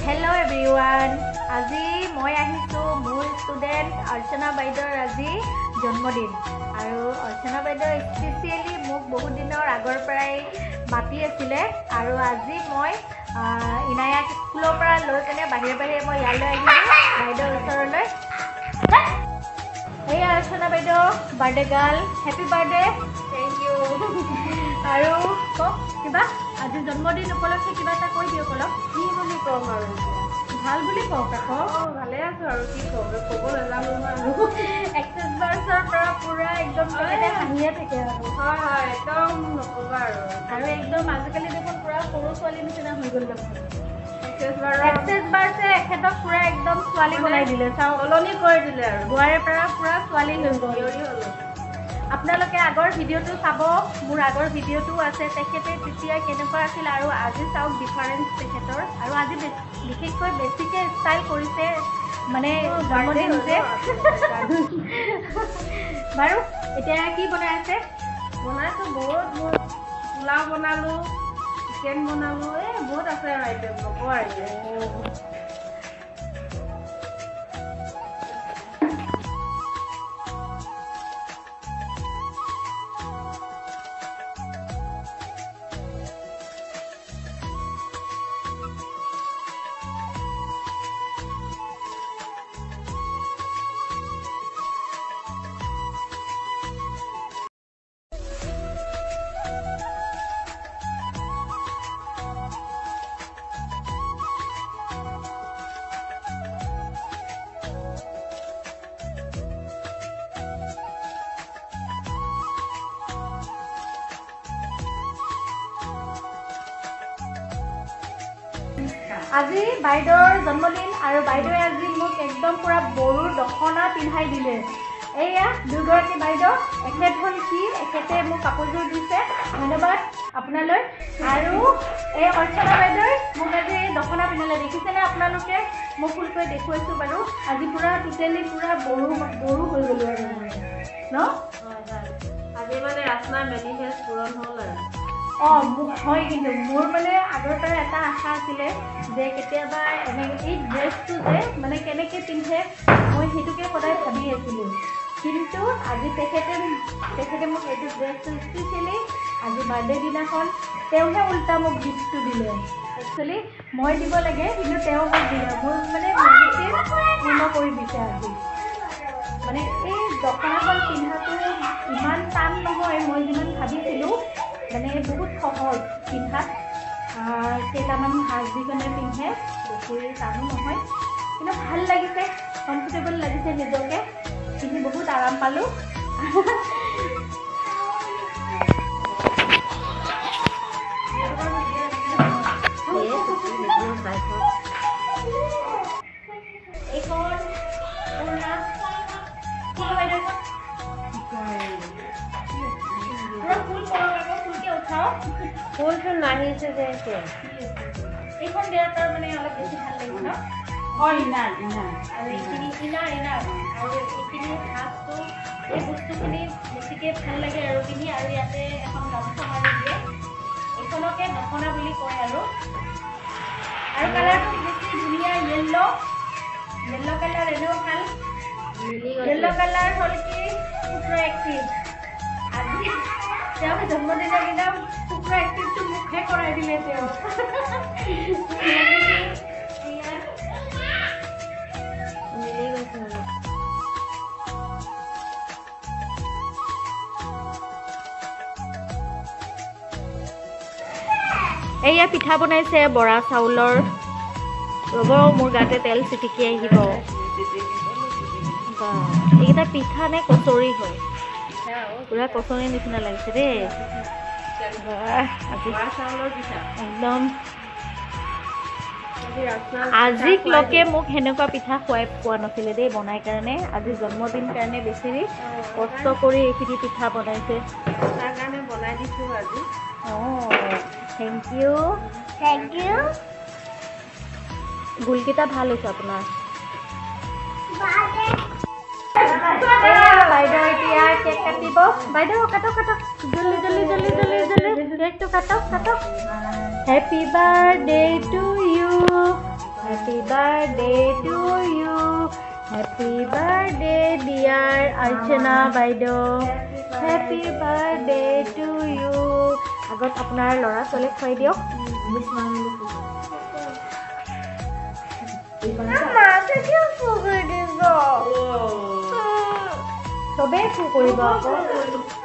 Hello everyone. আজি মই আহিছো মোৰ ষ্টুডেন্ট অৰ্চনা বাইদেউৰ আজি জন্মদিন আৰু অৰ্চনা বাইদেউ স্পেচিয়ালি মোক বহুত দিনৰ আগৰ পৰাই মাতি আছিলে আৰু আজি মই ইনায়াক স্কুলৰ পৰা লৈ কেনে বাহিৰে মই ইয়ালৈ আহিছো বাইদেউৰ ওচৰলৈ। এই অৰ্চনা বাইদেউ birthday girl, happy birthday. Thank you. আৰু কওক কিবা আজি জন্মদিন উপলক্ষে কিবা এটা কৈ দিয়ক অলপ। কি বুলি ক'ম আৰু ভাল বুলি কওক আকৌ। ভালে আছো আৰু কি ক'ম ক'ব নাজানো আৰু এক্সেছ বাৰ্ছৰ পৰা পুৰা একদম হাঁহিয়ে থাকে আৰু হয় একদম নক'বা আৰু একদম আজিকালি দেখোন পুৰা সৰু ছোৱালী নিচিনা হৈ গ'ল দেখোন। এক্সেছ বাৰ্ছে এখেতক পুৰা একদম ছোৱালী বনাই দিলে, চাওঁ সলনি কৰি দিলে আৰু বোৱাৰীৰ পৰা পুৰা ছোৱালী হৈ গ'ল। হ'ল। আপোনালোকে আগৰ ভিডিঅ'টো চাব, মোৰ আগৰ ভিডিঅ'টোও আছে, তেখেতে তেতিয়া কেনেকুৱা আছিল আৰু আজি চাওক ডিফাৰেঞ্চ তেখেতৰ। আৰু আজি বিশেষকৈ বেছিকৈ ষ্টাইল কৰিছে, মানে জন্মদিন যে। বাৰু এতিয়া কি বনাই আছে? বনাইছোঁ বহুত পোলাও বনালোঁ, চিকেন বনালোঁ, বহুত আছে আৰু আইটেম নকওঁ আৰু। আজি বাইদেউৰ জন্মদিন আৰু বাইদেৱে আজি মোক একদম পুৰা বড়োৰ দখনা পিন্ধাই দিলে। এয়া দুগৰাকী বাইদেউ, এখেত হ'ল কি, এখেতে মোক কাপোৰযোৰ দিছে, ধন্যবাদ আপোনালৈ। আৰু এই অৰ্চনা বাইদেৱে মোক আজি দখনা পিন্ধালে, দেখিছেনে আপোনালোকে? মই ফুলকৈ দেখুৱাইছোঁ বাৰু। আজি পুৰা টোটেলি পুৰা বড়ো হৈ গ'লোঁ আৰু মই ন। আজি মানে ৰাচনা মেনিফেষ্ট পূৰণ হ'ল আৰু। হয়, কিন্তু মোৰ মানে আগৰ পৰা এটা আশা আছিলে যে কেতিয়াবা এই ড্ৰেছটো যে মানে কেনেকৈ পিন্ধে মই সেইটোকে সদায় ভাবি আছিলোঁ। কিন্তু আজি তেখেতে মোক এইটো ড্ৰেছটো স্পেচিয়েলি আজি বাৰ্থডে দিনাখন তেওঁহে উল্টা মোক গিফ্টটো দিলে। একচুৱেলি মই দিব লাগে, কিন্তু তেওঁ মোক দিলে। মোৰ মানে মেডিটেট পূৰ্ণ কৰি দিছে আজি। মানে এই দখনাখন পিন্ধাটো ইমান টান নহয় মই যিমান ভাবিছিলোঁ, মানে বহুত সহজ পিন্ধাত। কেইটামান সাজ দি কেনে পিন্ধে, বেছি টানো নহয়, কিন্তু ভাল লাগিছে, কমফৰ্টেবল লাগিছে, নিজকে পিন্ধি বহুত আৰাম পালোঁ। ফুলটো নাহিছে যে এইখন দিয়াৰ তাৰ মানে অলপ বেছি ভাল লাগিব ন। ইনাৰ আৰু এইখিনি ইনাৰ আৰু এইখিনি সাজটো, এই বস্তুখিনি বেছিকৈ ভাল লাগে আৰু পিন্ধি। আৰু ইয়াতে এখন গামোচা মাৰি দিয়ে, এইখনকে দখনা বুলি কয় আৰু কালাৰটো বেছি ধুনীয়া, য়েল্ল' কালাৰ এনেও ভাল। য়েল্ল' কালাৰ হ'ল কি শুক্ৰ এক্টিভ। আজি তেওঁ জন্মদিনৰ দিনা শুক্ৰ এক্টিভটো মুখে কৰাই দিলে তেওঁ। মিলি গৈছে আৰু। এয়া পিঠা বনাইছে বৰা চাউলৰ। ৰ'ব, মোৰ গাতে তেল চিটিকি আহিব। এইকেইটা পিঠা নে কচৰি হয়? পুৰা কচৰি নিচিনা লাগিছে দেই। একদম আজিলৈকে মোক সেনেকুৱা পিঠা খুৱাই পোৱা নাছিলে দেই বনাই কাৰণে। আজি জন্মদিন কাৰণে বেছি কষ্ট কৰি এইখিনি পিঠা বনাইছে। তাৰ কাৰণে বনাই দিছোঁ আজি। Thank U. গোলকেইটা ভাল হৈছে আপোনাৰ। বাইদেউ এতিয়া কেক কাটিব। বাইদেউ কাটক জলদি কেকটো কাটক। Happy birthday to you. Happy birthday to you happy birthday dear Archana বাইদেউ হেপী বাৰ্থডে টু ইউ আগত আপোনাৰ ল'ৰা ছোৱালীক খুৱাই দিয়ক চবেই ফু কৰিব আকৌ